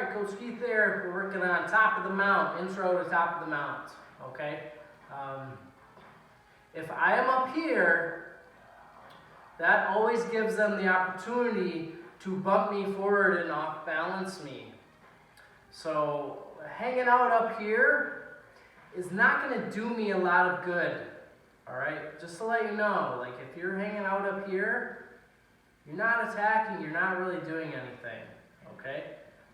Alright, Coach Keith there. We're working on top of the mount, intro to top of the mount. Okay? If I am up here, that always gives them the opportunity to bump me forward and off balance me. So hanging out up here is not going to do me a lot of good. Alright? Just to let you know, like if you're hanging out up here, you're not attacking, you're not really doing anything. Okay?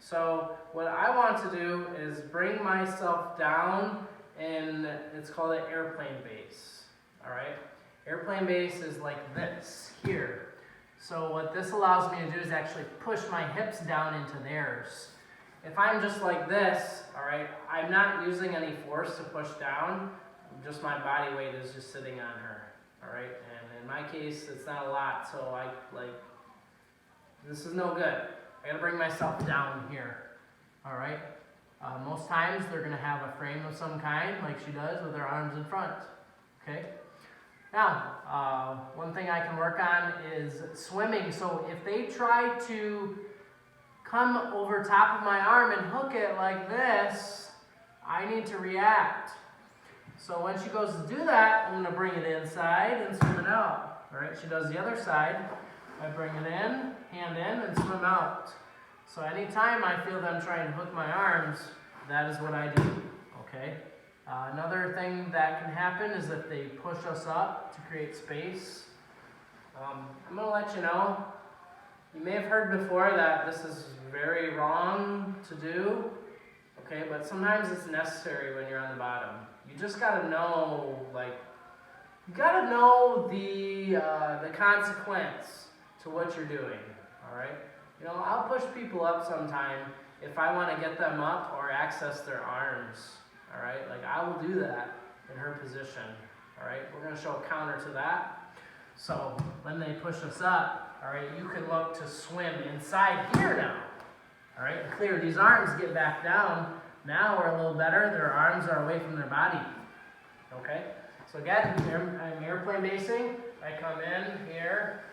So what I want to do is bring myself down, and it's called an airplane base. Alright? Airplane base is like this, here. So what this allows me to do is actually push my hips down into theirs. If I'm just like this, alright, I'm not using any force to push down, just my body weight is just sitting on her. Alright? And in my case, it's not a lot, so this is no good. I gotta bring myself down here. Alright? Most times they're gonna have a frame of some kind, like she does, with her arms in front. Okay? Now, one thing I can work on is swimming. So if they try to come over top of my arm and hook it like this, I need to react. So when she goes to do that, I'm gonna bring it inside and swim it out. Alright, she does the other side. I bring it in, hand in, and swim out. So anytime I feel them trying to hook my arms, that is what I do, okay? Another thing that can happen is if they push us up to create space. I'm going to let you know, you may have heard before that this is very wrong to do, okay? But sometimes it's necessary when you're on the bottom. You just got to know, you got to know the consequence to what you're doing, all right? You know, I'll push people up sometime if I want to get them up or access their arms, all right? Like, I will do that in her position, all right? We're going to show a counter to that. So when they push us up, all right, you can look to swim inside here now, all right? Clear these arms, get back down. Now we're a little better. Their arms are away from their body, okay? So again, I'm airplane basing. I come in here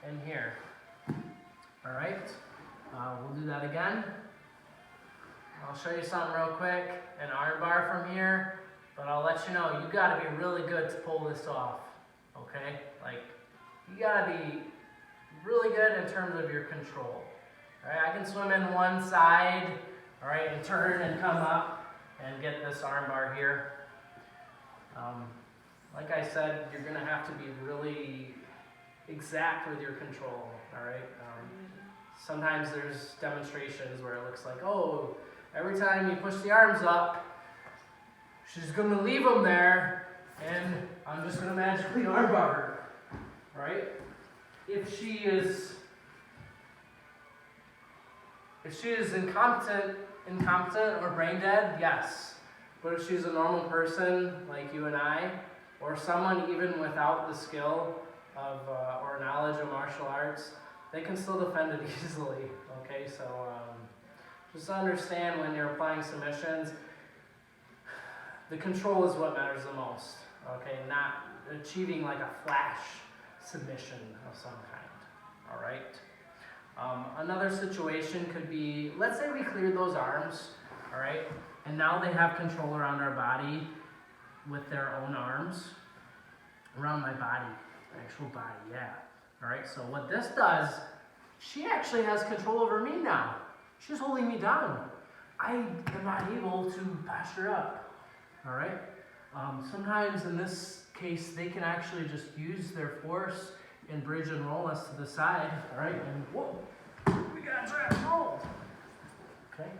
and here. All right, we'll do that again. I'll show you something real quick, an arm bar from here, but I'll let you know, you gotta be really good to pull this off, okay? Like, you gotta be really good in terms of your control. All right, I can swim in one side, all right, and turn and come up and get this arm bar here. Like I said, you're gonna have to be really exact with your control, all right? Sometimes there's demonstrations where it looks like, oh, every time you push the arms up, she's going to leave them there, and I'm just going to magically armbar her, right? If she is incompetent or brain dead, yes. But if she's a normal person like you and I, or someone even without the skill of or knowledge of martial arts, they can still defend it easily, okay? So just understand when you're applying submissions, the control is what matters the most, okay? Not achieving like a flash submission of some kind, all right? Another situation could be, let's say we cleared those arms, all right? And now they have control around our body with their own arms, around my body, actual body, yeah. All right, so what this does, she actually has control over me now. She's holding me down. I am not able to push her up, all right? Sometimes in this case, they can actually just use their force and bridge and roll us to the side, all right? And whoa, we got trapped rolled, okay?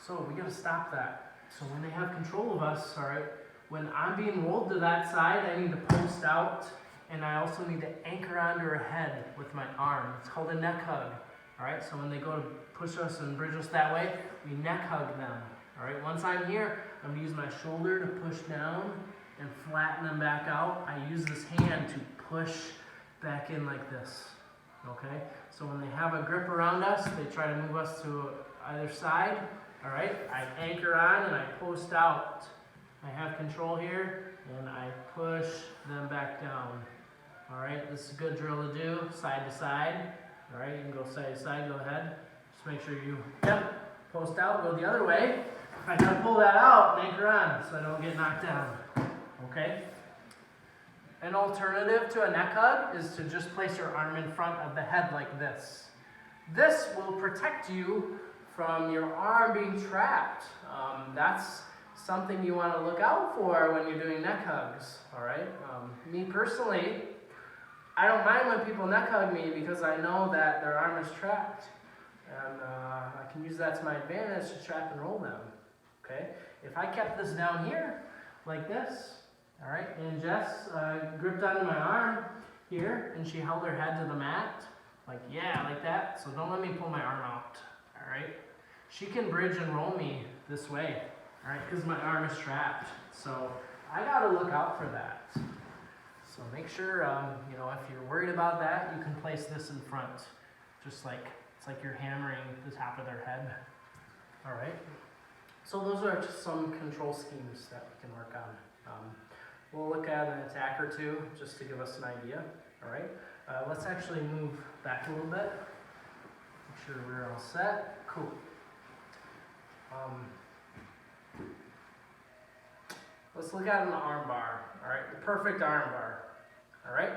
So we gotta stop that. So when they have control of us, all right, when I'm being rolled to that side, I need to post out, and I also need to anchor onto her head with my arm. It's called a neck hug. All right, so when they go to push us and bridge us that way, we neck hug them. All right, once I'm here, I'm gonna use my shoulder to push down and flatten them back out. I use this hand to push back in like this. Okay, so when they have a grip around us, they try to move us to either side. All right, I anchor on and I post out. I have control here, and I push them back down. All right, this is a good drill to do, side to side. All right, you can go side to side, go ahead. Just make sure you, yep, post out, go the other way. I gotta pull that out and anchor on so I don't get knocked down. Okay? An alternative to a neck hug is to just place your arm in front of the head like this. This will protect you from your arm being trapped. That's something you want to look out for when you're doing neck hugs. All right? Me personally, I don't mind when people neck hug me because I know that their arm is trapped. And I can use that to my advantage to trap and roll them. Okay? If I kept this down here, like this, all right, and Jess gripped onto my arm here, and she held her head to the mat, like that, so don't let me pull my arm out, all right? She can bridge and roll me this way, all right, because my arm is trapped, so I gotta look out for that. So make sure, you know, if you're worried about that, you can place this in front, just like, it's like you're hammering the top of their head, all right? So those are just some control schemes that we can work on. We'll look at an attack or two just to give us an idea, all right? Let's actually move back a little bit. Make sure we're all set. Cool. Let's look at an arm bar, all right? The perfect arm bar, all right?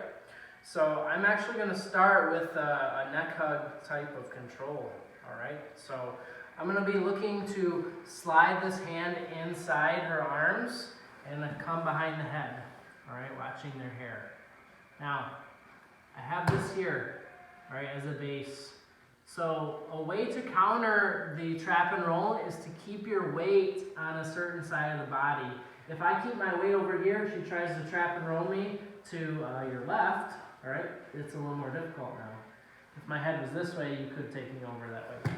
So I'm actually gonna start with a neck hug type of control, all right? So I'm gonna be looking to slide this hand inside her arms and then come behind the head, all right, watching their hair. Now, I have this here, all right, as a base. So a way to counter the trap and roll is to keep your weight on a certain side of the body. If I keep my weight over here, she tries to trap and roll me to your left, all right, it's a little more difficult now. If my head was this way, you could take me over that way.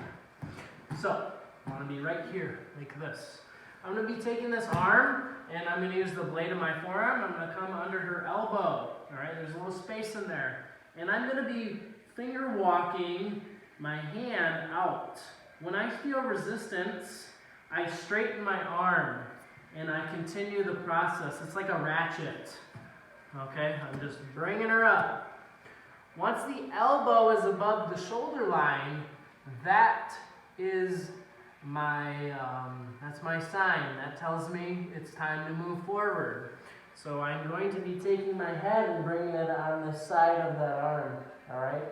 So, I want to be right here, like this. I'm going to be taking this arm, and I'm going to use the blade of my forearm. I'm going to come under her elbow. All right, there's a little space in there. And I'm going to be finger walking my hand out. When I feel resistance, I straighten my arm, and I continue the process. It's like a ratchet. Okay, I'm just bringing her up. Once the elbow is above the shoulder line, that is that's my sign. That tells me it's time to move forward. So I'm going to be taking my head and bringing it on the side of that arm, all right?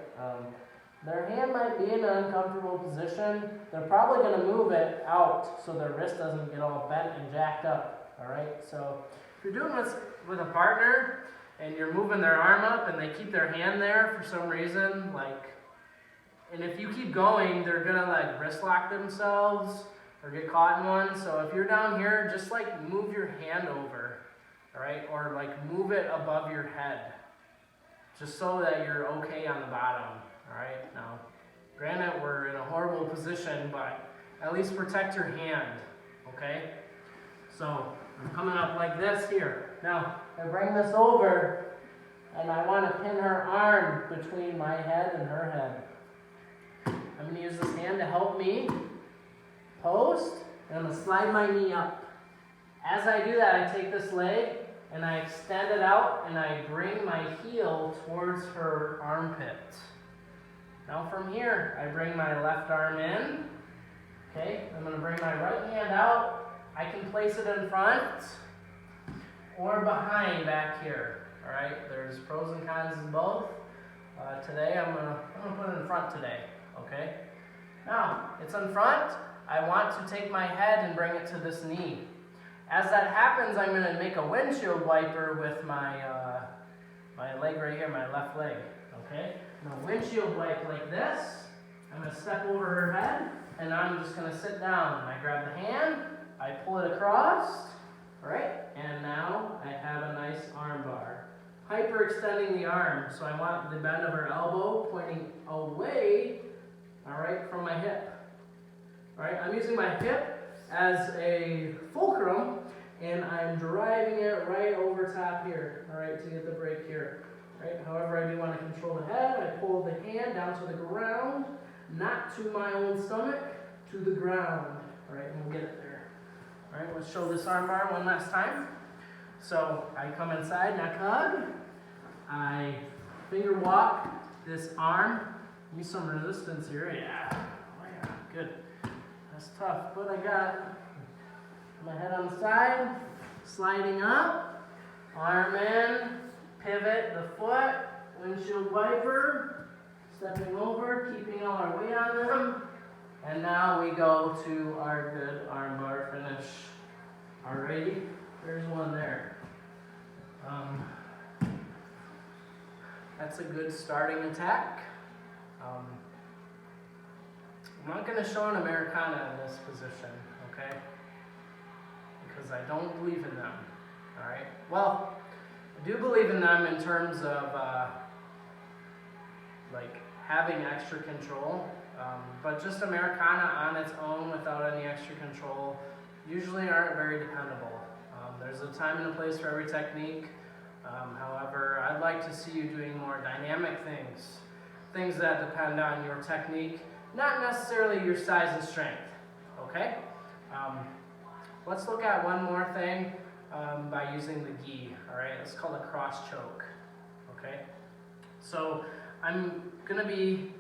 Their hand might be in an uncomfortable position. They're probably going to move it out so their wrist doesn't get all bent and jacked up, all right? So if you're doing this with a partner and you're moving their arm up and they keep their hand there for some reason, and if you keep going, they're gonna like wrist lock themselves or get caught in one. So if you're down here, just like move your hand over, all right? Or like move it above your head, just so that you're okay on the bottom, all right? Now, granted, we're in a horrible position, but at least protect your hand, okay? So I'm coming up like this here. Now, I bring this over, and I want to pin her arm between my head and her head. I'm going to use this hand to help me post, and I'm going to slide my knee up. As I do that, I take this leg, and I extend it out, and I bring my heel towards her armpit. Now from here, I bring my left arm in. Okay, I'm going to bring my right hand out. I can place it in front or behind back here. All right, there's pros and cons in both. Today, I'm gonna put it in front today. Okay? Now, it's in front. I want to take my head and bring it to this knee. As that happens, I'm going to make a windshield wiper with my my leg right here, my left leg. Okay? Now, windshield wipe like this. I'm going to step over her head, and I'm just going to sit down. I grab the hand, I pull it across, all right? And now I have a nice arm bar. Hyperextending the arm, so I want the bend of her elbow pointing away, all right, from my hip. All right, I'm using my hip as a fulcrum, and I'm driving it right over top here, all right, to get the break here. All right, however, I do want to control the head. I pull the hand down to the ground, not to my own stomach, to the ground. All right, and we'll get it there. All right, let's show this arm bar one last time. So I come inside, neck hug. I finger walk this arm. Give me some resistance here. Yeah. Oh yeah, good. That's tough, but I got it. My head on the side, sliding up, arm in, pivot the foot, windshield wiper, stepping over, keeping all our weight on them. And now we go to our good arm bar finish. Alrighty, there's one there. That's a good starting attack. I'm not going to show an Americana in this position, okay? Because I don't believe in them, alright? Well, I do believe in them in terms of like having extra control, but just Americana on its own without any extra control usually aren't very dependable. There's a time and a place for every technique. However, I'd like to see you doing more dynamic things that depend on your technique, not necessarily your size and strength, okay? Let's look at one more thing by using the gi, all right? It's called a cross choke, okay? So I'm gonna be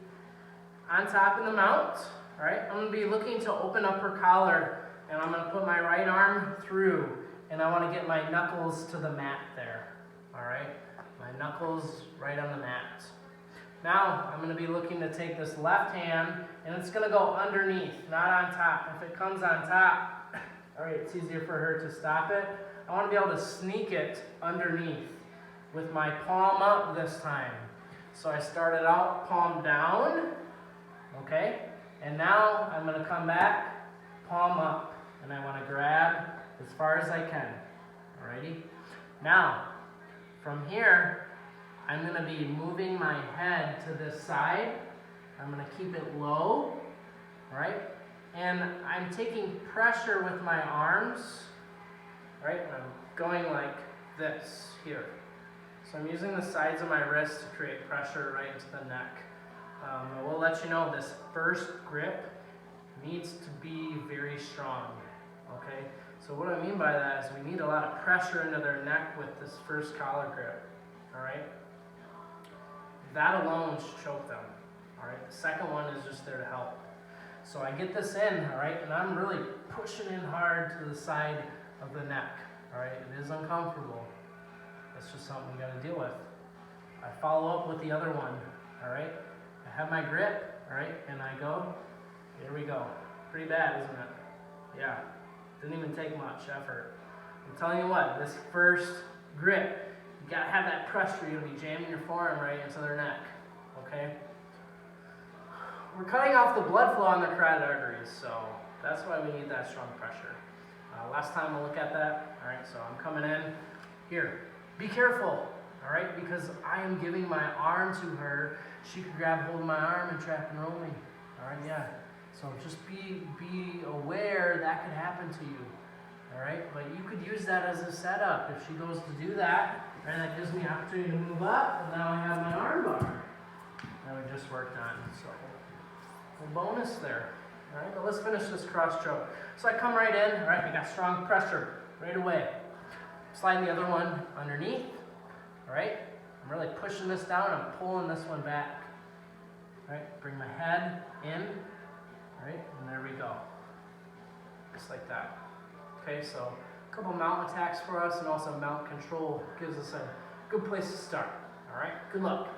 on top in the mount, all right? I'm gonna be looking to open up her collar, and I'm gonna put my right arm through, and I wanna get my knuckles to the mat there, all right? My knuckles right on the mat. Now, I'm gonna be looking to take this left hand, and it's gonna go underneath, not on top. If it comes on top, all right, it's easier for her to stop it. I wanna be able to sneak it underneath with my palm up this time. So I started out palm down, okay? And now I'm gonna come back, palm up, and I wanna grab as far as I can, alrighty? Now, from here, I'm gonna be moving my head to this side. I'm gonna keep it low, right? And I'm taking pressure with my arms, right? I'm going like this here. So I'm using the sides of my wrist to create pressure right into the neck. I will let you know this first grip needs to be very strong, okay? So what I mean by that is we need a lot of pressure into their neck with this first collar grip, all right? That alone should choke them, all right? The second one is just there to help. So I get this in, all right, and I'm really pushing in hard to the side of the neck, all right? It is uncomfortable. That's just something we gotta deal with. I follow up with the other one, all right? I have my grip, all right, and I go, here we go. Pretty bad, isn't it? Yeah, didn't even take much effort. I'm telling you what, this first grip, you gotta have that pressure. You're gonna be jamming your forearm right into their neck, okay? We're cutting off the blood flow on their carotid arteries, so that's why we need that strong pressure. Last time we'll look at that, all right, so I'm coming in here. Be careful, all right, because I am giving my arm to her. She could grab hold of my arm and trap and roll me, all right, yeah. So just be aware that could happen to you, all right? But you could use that as a setup. If she goes to do that, and that gives me an opportunity to move up, and now I have my arm bar that we just worked on. So a bonus there, all right? But let's finish this cross choke. So I come right in, all right? We got strong pressure right away. Sliding the other one underneath, all right? I'm really pushing this down. I'm pulling this one back, all right? Bring my head in, all right? And there we go, just like that. Okay, so a couple mount attacks for us, and also mount control gives us a good place to start, all right? Good luck.